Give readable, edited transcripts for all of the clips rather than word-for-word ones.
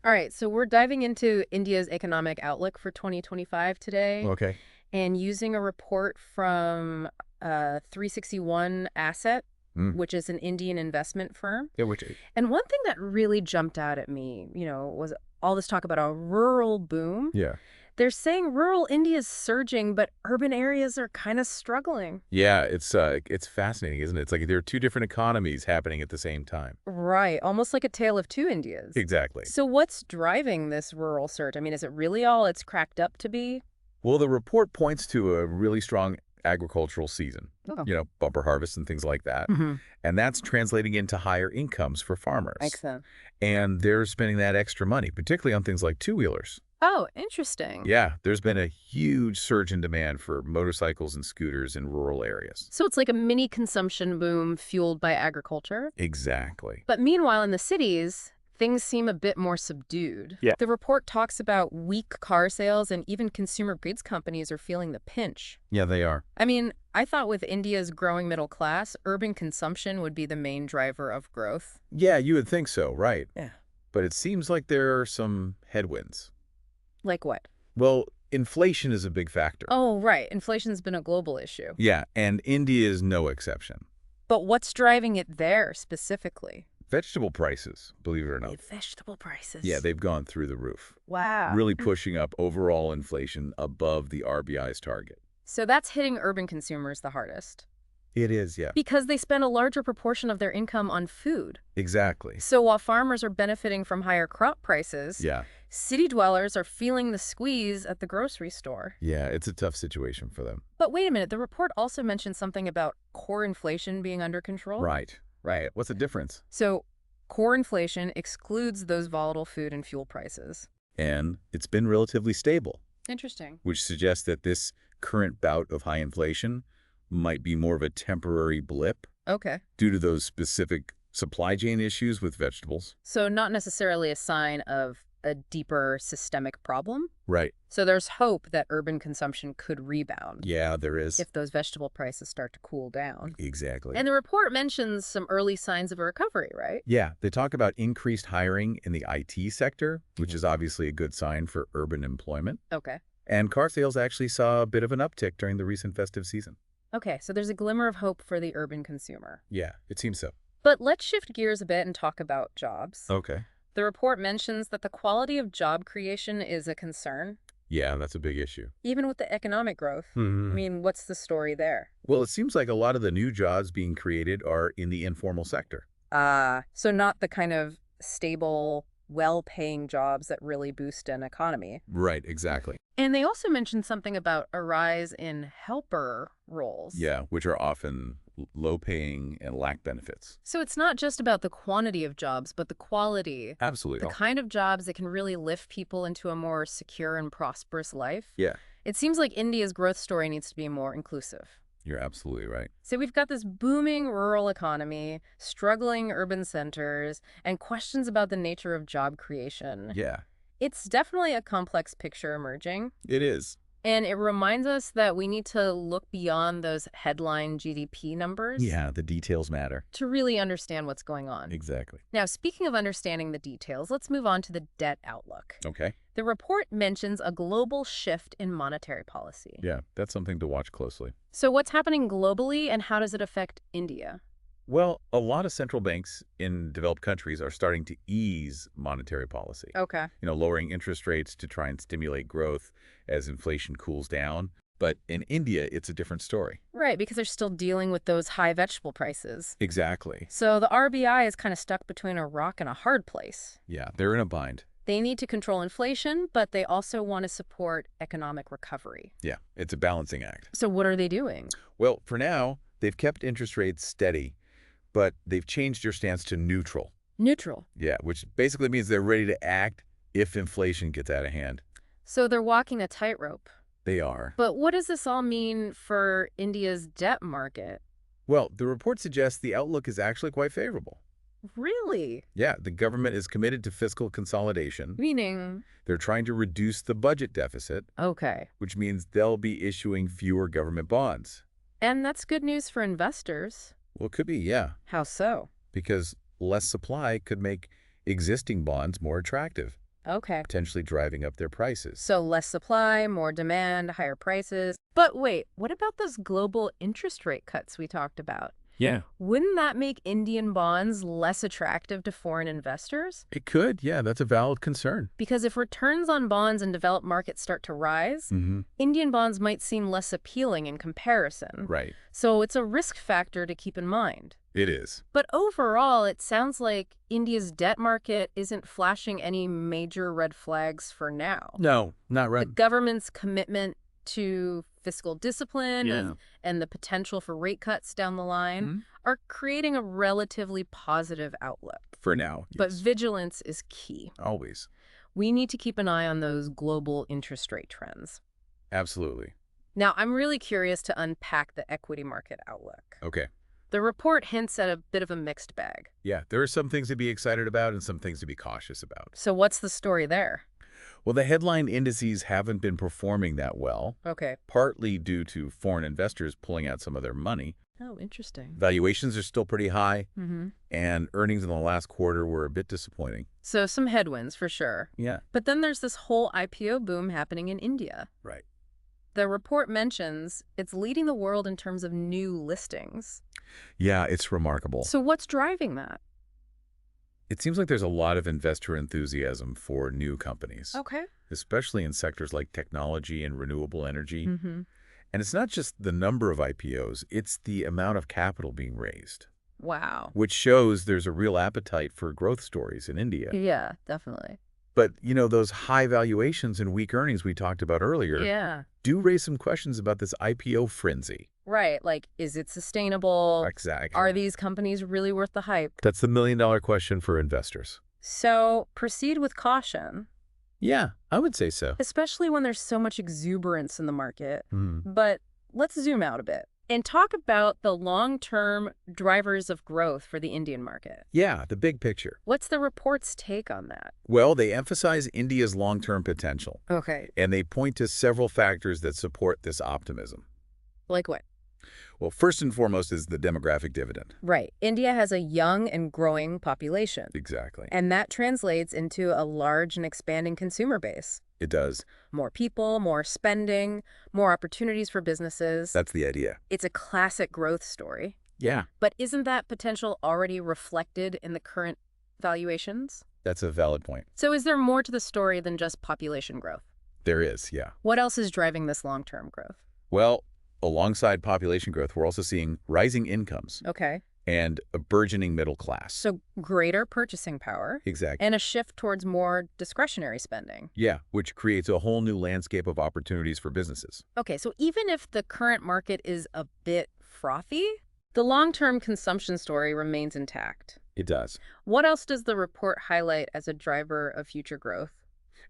All right, so we're diving into India's economic outlook for 2025 today Okay. and using a report from 361 Asset, Mm. which is an Indian investment firm. Yeah, which And one thing that really jumped out at me, was all this talk about a rural boom. yeah. They're saying rural India is surging, but urban areas are kind of struggling. Yeah, it's fascinating, isn't it? It's like there are two different economies happening at the same time. Right, almost like a tale of two Indias. Exactly. So what's driving this rural surge? I mean, is it really all it's cracked up to be? Well, the report points to a really strong agricultural season, Oh. bumper harvests and things like that. Mm-hmm. And that's translating into higher incomes for farmers. Makes sense. And they're spending that extra money, particularly on things like two-wheelers. Oh, interesting. Yeah, there's been a huge surge in demand for motorcycles and scooters in rural areas. So it's like a mini consumption boom fueled by agriculture. Exactly. But meanwhile, in the cities, things seem a bit more subdued. Yeah. The report talks about weak car sales, and even consumer goods companies are feeling the pinch. Yeah, they are. I mean, I thought with India's growing middle class, urban consumption would be the main driver of growth. Yeah, you would think so, right? Yeah. But it seems like there are some headwinds. Like what? Well, inflation is a big factor. Oh, right. Inflation's been a global issue. Yeah, and India is no exception. But what's driving it there specifically? Vegetable prices, believe it or not. Vegetable prices. Yeah, they've gone through the roof, Wow. really pushing up overall inflation above the RBI's target. So that's hitting urban consumers the hardest. It is, yeah. Because they spend a larger proportion of their income on food. Exactly. So while farmers are benefiting from higher crop prices, Yeah. city dwellers are feeling the squeeze at the grocery store. Yeah, it's a tough situation for them. But wait a minute, the report also mentioned something about core inflation being under control. Right. Right. What's the difference? So core inflation excludes those volatile food and fuel prices. And it's been relatively stable, Interesting. which suggests that this current bout of high inflation might be more of a temporary blip Okay. due to those specific supply chain issues with vegetables. So not necessarily a sign of a deeper systemic problem. Right. So there's hope that urban consumption could rebound Yeah, there is. if those vegetable prices start to cool down. Exactly. And the report mentions some early signs of a recovery, right? Yeah, they talk about increased hiring in the IT sector, which is obviously a good sign for urban employment. Okay. And car sales actually saw a bit of an uptick during the recent festive season. Okay, so there's a glimmer of hope for the urban consumer. Yeah, it seems so. But let's shift gears a bit and talk about jobs. Okay. The report mentions that the quality of job creation is a concern, Yeah, that's a big issue. even with the economic growth. I mean, what's the story there? Well, it seems like a lot of the new jobs being created are in the informal sector. So not the kind of stable, well-paying jobs that really boost an economy. Right, exactly. And they also mentioned something about a rise in helper roles. Yeah, which are often low-paying and lack benefits. So it's not just about the quantity of jobs, but the quality. Absolutely. The kind of jobs that can really lift people into a more secure and prosperous life. Yeah, It seems like India's growth story needs to be more inclusive. you're absolutely right. So we've got this booming rural economy, struggling urban centers, and questions about the nature of job creation. Yeah, It's definitely a complex picture emerging, it is. and it reminds us that we need to look beyond those headline GDP numbers Yeah, the details matter. to really understand what's going on. Exactly. Now, speaking of understanding the details, let's move on to the debt outlook. Okay. The report mentions a global shift in monetary policy. Yeah, that's something to watch closely. So what's happening globally, and how does it affect India? Well, a lot of central banks in developed countries are starting to ease monetary policy. Okay. Lowering interest rates to try and stimulate growth as inflation cools down. But in India, it's a different story. Right, because they're still dealing with those high vegetable prices. Exactly. So the RBI is kind of stuck between a rock and a hard place. Yeah, they're in a bind. They need to control inflation, but they also want to support economic recovery. Yeah, it's a balancing act. So what are they doing? Well, for now, they've kept interest rates steady, but they've changed their stance to neutral. Neutral. Yeah, which basically means they're ready to act if inflation gets out of hand. So they're walking a tightrope. They are. But what does this all mean for India's debt market? Well, the report suggests the outlook is actually quite favorable. Really? Yeah, the government is committed to fiscal consolidation. Meaning? They're trying to reduce the budget deficit, Okay. which means they'll be issuing fewer government bonds. And that's good news for investors. Well, it could be, yeah, How so? because less supply could make existing bonds more attractive. Okay. potentially driving up their prices. So less supply, more demand, higher prices. But wait, what about those global interest rate cuts we talked about? Yeah. Wouldn't that make Indian bonds less attractive to foreign investors? It could. Yeah, that's a valid concern. Because if returns on bonds in developed markets start to rise, Mm-hmm. Indian bonds might seem less appealing in comparison. Right. So it's a risk factor to keep in mind. It is. But overall, it sounds like India's debt market isn't flashing any major red flags for now. No, not The right. government's commitment to fiscal discipline Yeah. and the potential for rate cuts down the line Mhm. are creating a relatively positive outlook. For now, But yes. vigilance is key. Always. We need to keep an eye on those global interest rate trends. Absolutely. Now, I'm really curious to unpack the equity market outlook. Okay. The report hints at a bit of a mixed bag. Yeah, there are some things to be excited about and some things to be cautious about. So what's the story there? Well, the headline indices haven't been performing that well, Okay. partly due to foreign investors pulling out some of their money. Oh, interesting. Valuations are still pretty high, Mm-hmm. and earnings in the last quarter were a bit disappointing. So some headwinds for sure. Yeah. But then there's this whole IPO boom happening in India. Right. The report mentions it's leading the world in terms of new listings. Yeah, it's remarkable. So what's driving that? It seems like there's a lot of investor enthusiasm for new companies, Okay. especially in sectors like technology and renewable energy. Mm-hmm. And it's not just the number of IPOs, it's the amount of capital being raised, Wow. which shows there's a real appetite for growth stories in India. Yeah, definitely. But, those high valuations and weak earnings we talked about earlier Yeah. do raise some questions about this IPO frenzy. Right. Like, is it sustainable? Exactly. Are these companies really worth the hype? That's the million-dollar question for investors. So proceed with caution, Yeah, I would say so. especially when there's so much exuberance in the market. Hmm. But let's zoom out a bit and talk about the long-term drivers of growth for the Indian market. Yeah, the big picture. What's the report's take on that? Well, they emphasize India's long-term potential, Okay. and they point to several factors that support this optimism. Like what? Well, first and foremost is the demographic dividend. Right. India has a young and growing population, Exactly. and that translates into a large and expanding consumer base. It does. More people, more spending, more opportunities for businesses. That's the idea. It's a classic growth story. Yeah. But isn't that potential already reflected in the current valuations? That's a valid point. So is there more to the story than just population growth? There is, yeah. What else is driving this long-term growth? Well, alongside population growth, we're also seeing rising incomes Okay. and a burgeoning middle class. So greater purchasing power Exactly. and a shift towards more discretionary spending. Yeah, which creates a whole new landscape of opportunities for businesses. Okay, so even if the current market is a bit frothy, the long-term consumption story remains intact. It does. What else does the report highlight as a driver of future growth?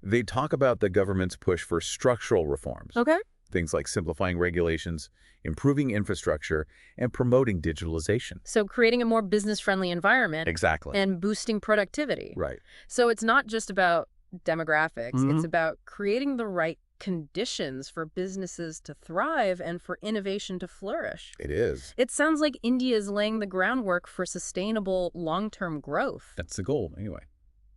They talk about the government's push for structural reforms. Okay. Things like simplifying regulations, improving infrastructure, and promoting digitalization. So creating a more business-friendly environment Exactly. and boosting productivity. Right. So it's not just about demographics. Mhm. It's about creating the right conditions for businesses to thrive and for innovation to flourish. It is. It sounds like India is laying the groundwork for sustainable long-term growth. That's the goal, anyway.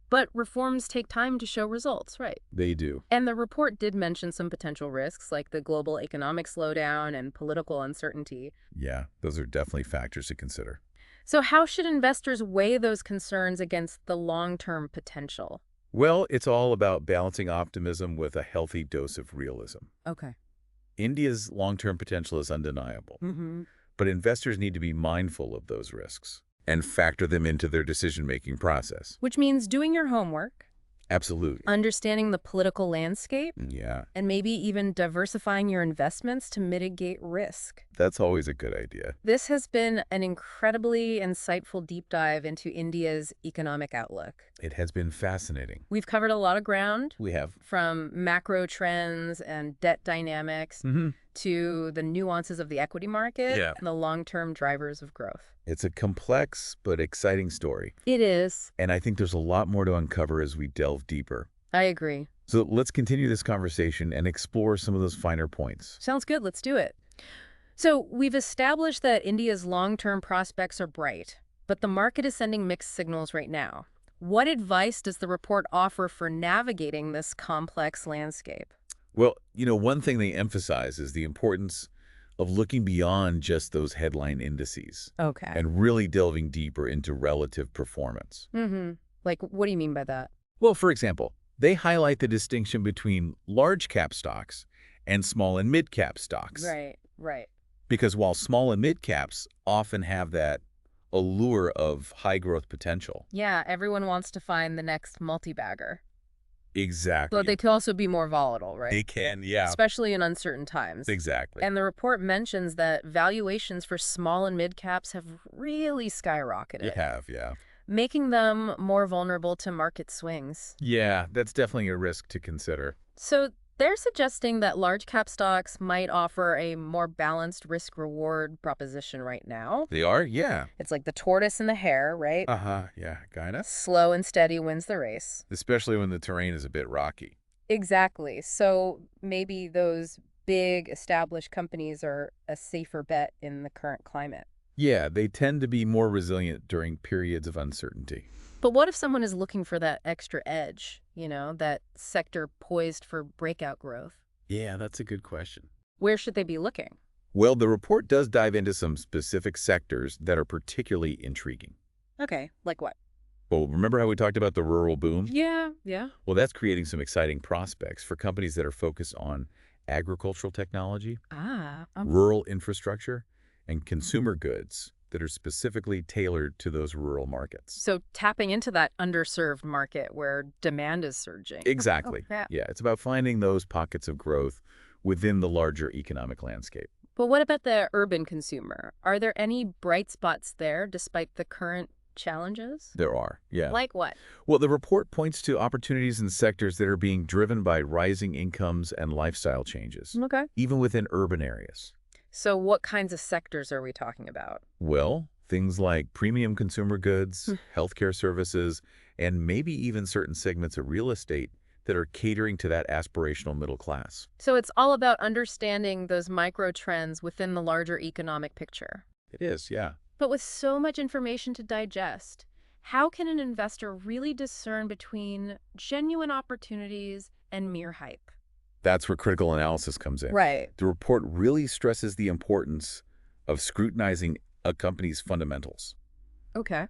But reforms take time to show results, right? They do. And the report did mention some potential risks like the global economic slowdown and political uncertainty. Yeah, those are definitely factors to consider. So how should investors weigh those concerns against the long-term potential? Well, it's all about balancing optimism with a healthy dose of realism. Okay. India's long-term potential is undeniable, Mm-hmm. but investors need to be mindful of those risks and factor them into their decision-making process. Which means doing your homework, Absolutely. understanding the political landscape, Yeah, and maybe even diversifying your investments to mitigate risk. that's always a good idea. This has been an incredibly insightful deep dive into India's economic outlook. It has been fascinating. We've covered a lot of ground, We have. from macro trends and debt dynamics Mm-hmm. to the nuances of the equity market Yeah. and the long-term drivers of growth. It's a complex but exciting story, It is. and I think there's a lot more to uncover as we delve deeper. I agree. So let's continue this conversation and explore some of those finer points. Sounds good. Let's do it. So we've established that India's long-term prospects are bright, but the market is sending mixed signals right now. What advice does the report offer for navigating this complex landscape? Well, one thing they emphasize is the importance of looking beyond just those headline indices Okay. and really delving deeper into relative performance. Mm-hmm. Like, what do you mean by that? Well, for example, they highlight the distinction between large cap stocks and small and mid cap stocks. Right, right. Because while small and mid caps often have that allure of high growth potential. Yeah, everyone wants to find the next multi-bagger. But Exactly. they could also be more volatile, right? They can, yeah. Especially in uncertain times. Exactly. And the report mentions that valuations for small and mid caps have really skyrocketed, You have, yeah. making them more vulnerable to market swings. Yeah, that's definitely a risk to consider. So they're suggesting that large cap stocks might offer a more balanced risk reward proposition right now. They are? Yeah. It's like the tortoise and the hare, right? Uh-huh, yeah, kinda. Slow and steady wins the race. Especially when the terrain is a bit rocky. Exactly. So maybe those big established companies are a safer bet in the current climate. Yeah, they tend to be more resilient during periods of uncertainty. But what if someone is looking for that extra edge, that sector poised for breakout growth? Yeah, that's a good question. Where should they be looking? Well, the report does dive into some specific sectors that are particularly intriguing. Okay, like what? Well, remember how we talked about the rural boom? Yeah, yeah. Well, that's creating some exciting prospects for companies that are focused on agricultural technology, Ah, rural infrastructure, and consumer goods that are specifically tailored to those rural markets. so tapping into that underserved market where demand is surging. Exactly. Yeah. Yeah, it's about finding those pockets of growth within the larger economic landscape. But what about the urban consumer? Are there any bright spots there despite the current challenges? There are, yeah. Like what? Well, the report points to opportunities in sectors that are being driven by rising incomes and lifestyle changes, Okay. even within urban areas. So what kinds of sectors are we talking about? Well, things like premium consumer goods, healthcare services, and maybe even certain segments of real estate that are catering to that aspirational middle class. So it's all about understanding those micro trends within the larger economic picture. It is, yeah. But with so much information to digest, how can an investor really discern between genuine opportunities and mere hype? That's where critical analysis comes in. Right. The report really stresses the importance of scrutinizing a company's fundamentals. Okay.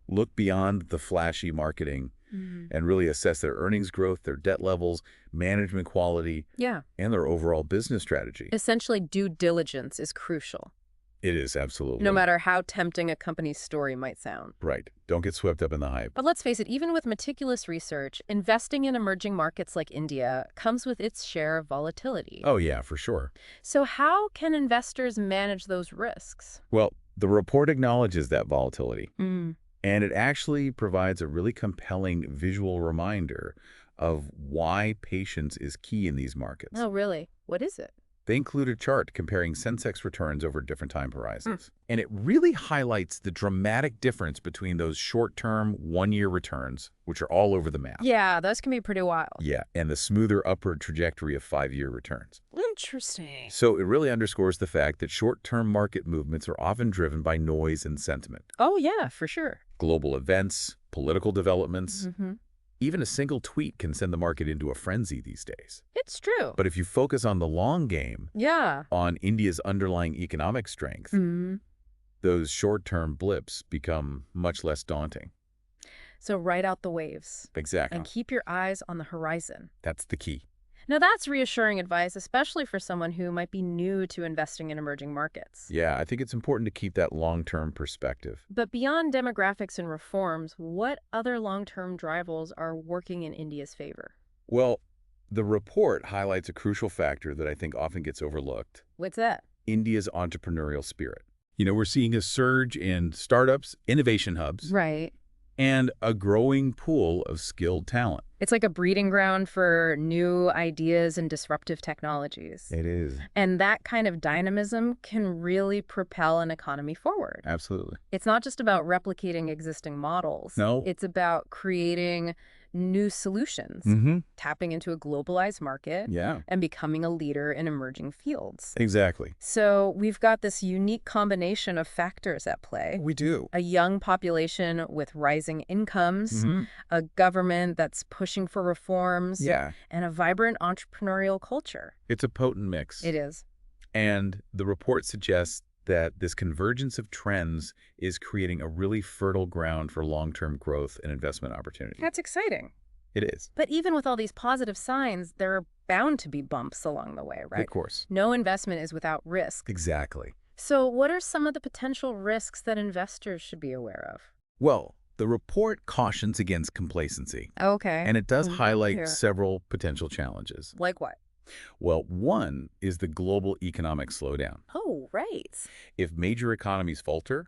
Look beyond the flashy marketing and really assess their earnings growth, their debt levels, management quality, Yeah. and their overall business strategy. Essentially, due diligence is crucial, It is, absolutely. no matter how tempting a company's story might sound. Right. Don't get swept up in the hype. But let's face it, even with meticulous research, investing in emerging markets like India comes with its share of volatility. Oh, yeah, for sure. So how can investors manage those risks? Well, the report acknowledges that volatility, Mm. and it actually provides a really compelling visual reminder of why patience is key in these markets. Oh, really? What is it? They include a chart comparing Sensex returns over different time horizons. And it really highlights the dramatic difference between those short-term, one-year returns, which are all over the map. Yeah, those can be pretty wild. Yeah, and the smoother upward trajectory of five-year returns. Interesting. So it really underscores the fact that short-term market movements are often driven by noise and sentiment. Oh, yeah, for sure. Global events, political developments, Mm-hmm. even a single tweet can send the market into a frenzy these days. It's true. But if you focus on the long game, Yeah. on India's underlying economic strength, Mm. those short-term blips become much less daunting. So ride out the waves Exactly. and keep your eyes on the horizon. That's the key. Now, that's reassuring advice, especially for someone who might be new to investing in emerging markets. Yeah, I think it's important to keep that long-term perspective. But beyond demographics and reforms, what other long-term drivers are working in India's favor? Well, the report highlights a crucial factor that I think often gets overlooked: What's that? India's entrepreneurial spirit. We're seeing a surge in startups, innovation hubs, Right. and a growing pool of skilled talent. It's like a breeding ground for new ideas and disruptive technologies. It is. And that kind of dynamism can really propel an economy forward. Absolutely. It's not just about replicating existing models. No. It's about creating new solutions, Mm-hmm. tapping into a globalized market, Yeah, and becoming a leader in emerging fields. exactly. So we've got this unique combination of factors at play. We do. A young population with rising incomes, Mm-hmm. a government that's pushing for reforms, Yeah, and a vibrant entrepreneurial culture. it's a potent mix. It is. And the report suggests that this convergence of trends is creating a really fertile ground for long-term growth and investment opportunity. That's exciting. It is. But even with all these positive signs, there are bound to be bumps along the way, Of right? course. No investment is without risk. Exactly. So what are some of the potential risks that investors should be aware of? Well, the report cautions against complacency, Okay. and it does highlight Here. several potential challenges. Like what? Well, one is the global economic slowdown. Oh, right. If major economies falter,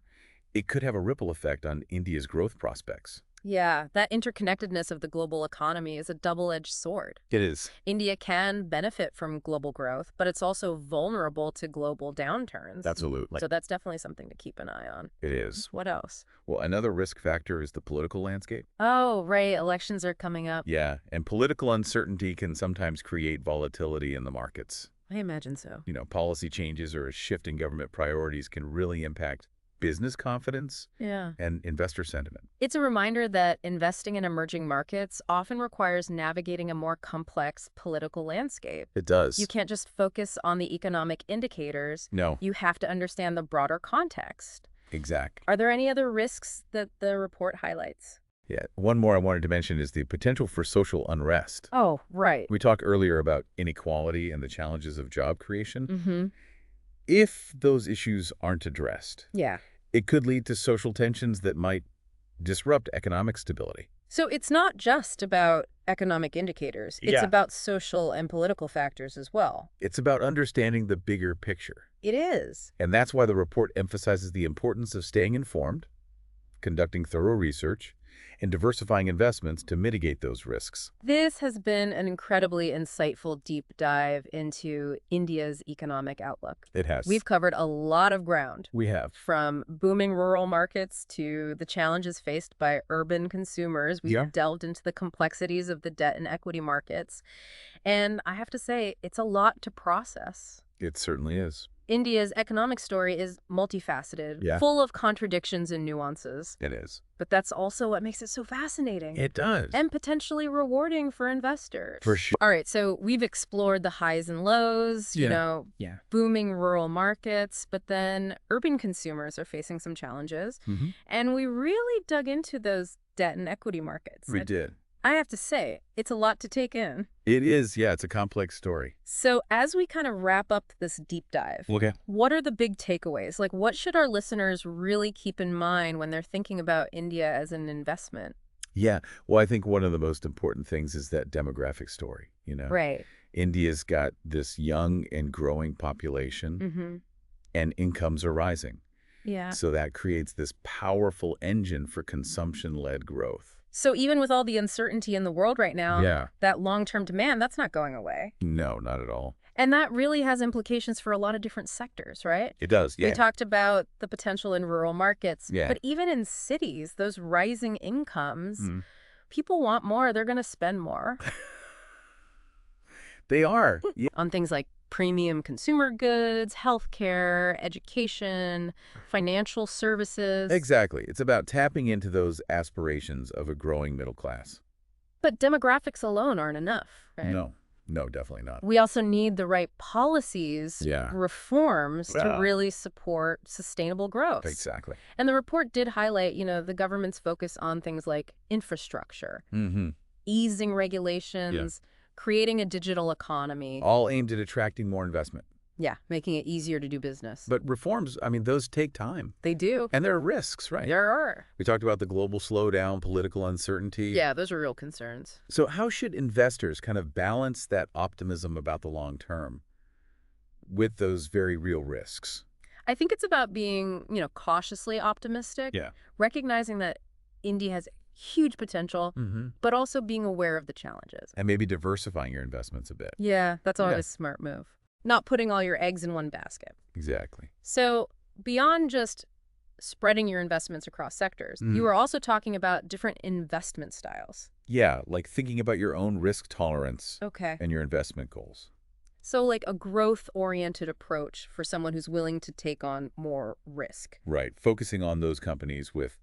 it could have a ripple effect on India's growth prospects. Yeah, that interconnectedness of the global economy is a double-edged sword. It is. India can benefit from global growth, but it's also vulnerable to global downturns. Absolutely. So that's definitely something to keep an eye on. It is. What else? Well, another risk factor is the political landscape. Oh, right. Elections are coming up. Yeah, and political uncertainty can sometimes create volatility in the markets. I imagine so. Policy changes or a shift in government priorities can really impact business confidence Yeah. and investor sentiment. It's a reminder that investing in emerging markets often requires navigating a more complex political landscape. It does. You can't just focus on the economic indicators. No, You have to understand the broader context. exact. Are there any other risks that the report highlights? Yeah, one more I wanted to mention is the potential for social unrest. Oh, right. We talked earlier about inequality and the challenges of job creation. Mm-hmm. If those issues aren't addressed, Yeah. it could lead to social tensions that might disrupt economic stability. So it's not just about economic indicators. It's Yeah. about social and political factors as well. It's about understanding the bigger picture. It is. And that's why the report emphasizes the importance of staying informed, conducting thorough research, and diversifying investments to mitigate those risks. This has been an incredibly insightful deep dive into India's economic outlook. It has. We've covered a lot of ground, We have. from booming rural markets to the challenges faced by urban consumers. We've Yeah. delved into the complexities of the debt and equity markets. And I have to say, it's a lot to process. It certainly is. India's economic story is multifaceted, Yeah. full of contradictions and nuances. It is. But that's also what makes it so fascinating. It does. And potentially rewarding for investors. For sure. All right, so we've explored the highs and lows, Yeah. booming rural markets, but then urban consumers are facing some challenges. Mm-hmm. And we really dug into those debt and equity markets. We And did. I have to say, it's a lot to take in. It is. Yeah, it's a complex story. So as we kind of wrap up this deep dive, Okay. what are the big takeaways? Like, what should our listeners really keep in mind when they're thinking about India as an investment? Yeah. Well, I think one of the most important things is that demographic story. Right. India's got this young and growing population, Mm-hmm. and incomes are rising. Yeah. So that creates this powerful engine for consumption-led growth. So even with all the uncertainty in the world right now, Yeah. that long-term demand, that's not going away. No, not at all. And that really has implications for a lot of different sectors, right? It does. Yeah. We talked about the potential in rural markets, Yeah. but even in cities, those rising incomes, Mhm. people want more. They're going to spend more They are. Yeah. on things like premium consumer goods, healthcare, education, financial services. Exactly. It's about tapping into those aspirations of a growing middle class. But demographics alone aren't enough, right? No, definitely not. We also need the right policies, Yeah. reforms to Yeah. really support sustainable growth. Exactly. And the report did highlight, the government's focus on things like infrastructure, Mm-hmm. easing regulations, creating a digital economy. All aimed at attracting more investment. Yeah, making it easier to do business. But reforms, those take time. They do. And there are risks, right? There are. We talked about the global slowdown, political uncertainty. Yeah, those are real concerns. So how should investors kind of balance that optimism about the long term with those very real risks? I think it's about being, cautiously optimistic, Yeah. recognizing that India has huge potential, Mm-hmm. but also being aware of the challenges. And maybe diversifying your investments a bit. Yeah, that's always Yeah. a smart move. Not putting all your eggs in one basket. Exactly. So beyond just spreading your investments across sectors, Mhm. you were also talking about different investment styles. Yeah, like thinking about your own risk tolerance Okay. and your investment goals. So like a growth-oriented approach for someone who's willing to take on more risk. Right. Focusing on those companies with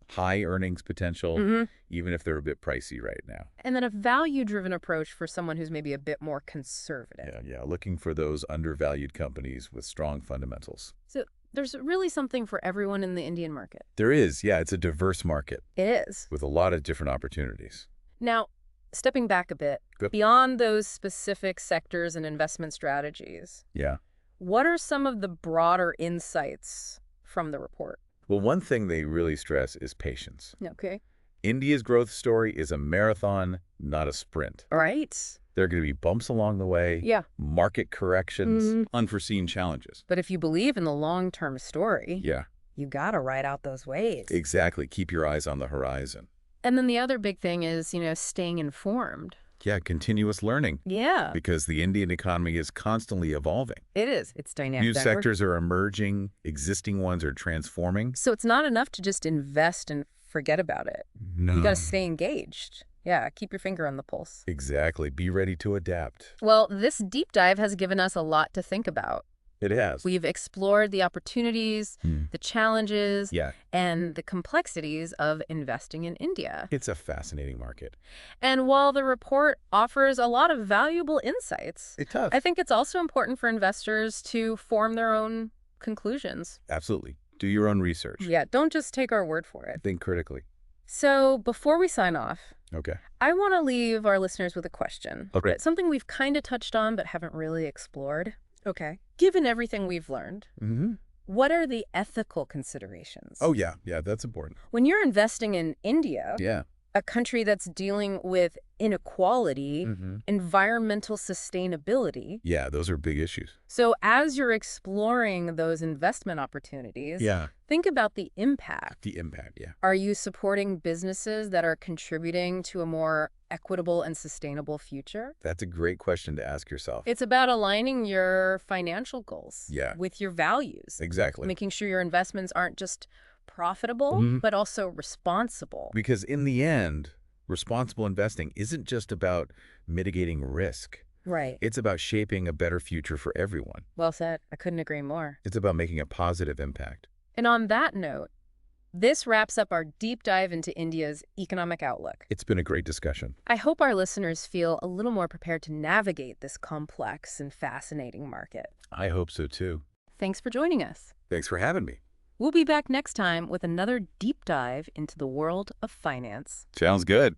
high earnings potential, Hmm. even if they're a bit pricey right now. And then a value-driven approach for someone who's maybe a bit more conservative. Yeah. Looking for those undervalued companies with strong fundamentals. So there's really something for everyone in the Indian market. There is, yeah, it's a diverse market It is. with a lot of different opportunities. Now, stepping back a bit, Good. beyond those specific sectors and investment strategies, Yeah. what are some of the broader insights from the report? Well, one thing they really stress is patience. Okay. India's growth story is a marathon, not a sprint. Right. There are going to be bumps along the way, Yeah. market corrections, Mhm. unforeseen challenges. But if you believe in the long-term story, Yeah, you gotta ride out those waves. exactly. Keep your eyes on the horizon. And then the other big thing is, staying informed. Yeah, continuous learning Yeah, because the Indian economy is constantly evolving. it is. It's dynamic. New sectors are emerging, existing ones are transforming. So it's not enough to just invest and forget about it. No. You gotta stay engaged. Yeah, keep your finger on the pulse. Exactly. Be ready to adapt. Well, this deep dive has given us a lot to think about. It has. We've explored the opportunities, the challenges, Yeah, and the complexities of investing in India. it's a fascinating market. And while the report offers a lot of valuable insights, It's tough. I think it's also important for investors to form their own conclusions. Absolutely. Do your own research. Yeah, don't just take our word for it. Think critically. So before we sign off, Okay. I want to leave our listeners with a question. Okay. It's something we've kind of touched on but haven't really explored. Okay. Given everything we've learned, Mm-hmm. what are the ethical considerations? Oh, yeah. Yeah, that's important. When you're investing in India, Yeah. a country that's dealing with inequality, Mm-hmm. environmental sustainability. Yeah, those are big issues. So as you're exploring those investment opportunities, Yeah. think about the impact. The impact, yeah. Are you supporting businesses that are contributing to a more equitable and sustainable future? That's a great question to ask yourself. It's about aligning your financial goals Yeah. with your values, Exactly. making sure your investments aren't just profitable, Mhm. but also responsible. Because in the end, responsible investing isn't just about mitigating risk. Right. It's about shaping a better future for everyone. Well said. I couldn't agree more. It's about making a positive impact. And on that note, this wraps up our deep dive into India's economic outlook. It's been a great discussion. I hope our listeners feel a little more prepared to navigate this complex and fascinating market. I hope so too. Thanks for joining us. Thanks for having me. We'll be back next time with another deep dive into the world of finance. Sounds good.